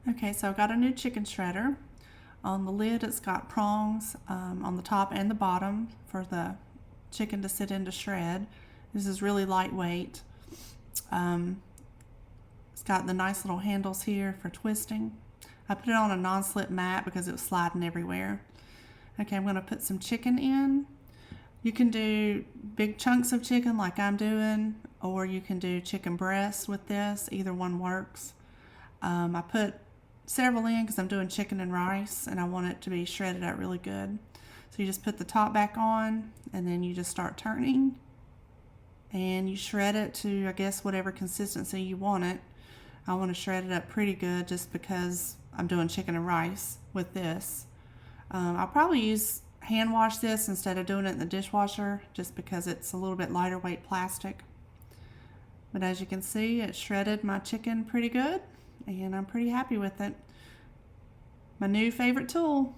Okay, so I've got a new chicken shredder. On the lid, it's got prongs on the top and the bottom for the chicken to sit in to shred. This is really lightweight. Um, it's got the nice little handles here for twisting. I put it on a non-slip mat because it was sliding everywhere. Okay, I'm going to put some chicken in. You can do big chunks of chicken like I'm doing, or you can do chicken breast with this. Either one works. I put several in because I'm doing chicken and rice and I want it to be shredded up really good. So you just put the top back on and then you just start turning and you shred it to, I guess, whatever consistency you want it. I want to shred it up pretty good just because I'm doing chicken and rice with this. I'll probably hand wash this instead of doing it in the dishwasher just because it's a little bit lighter weight plastic. But as you can see, it shredded my chicken pretty good and I'm pretty happy with it. My new favorite tool.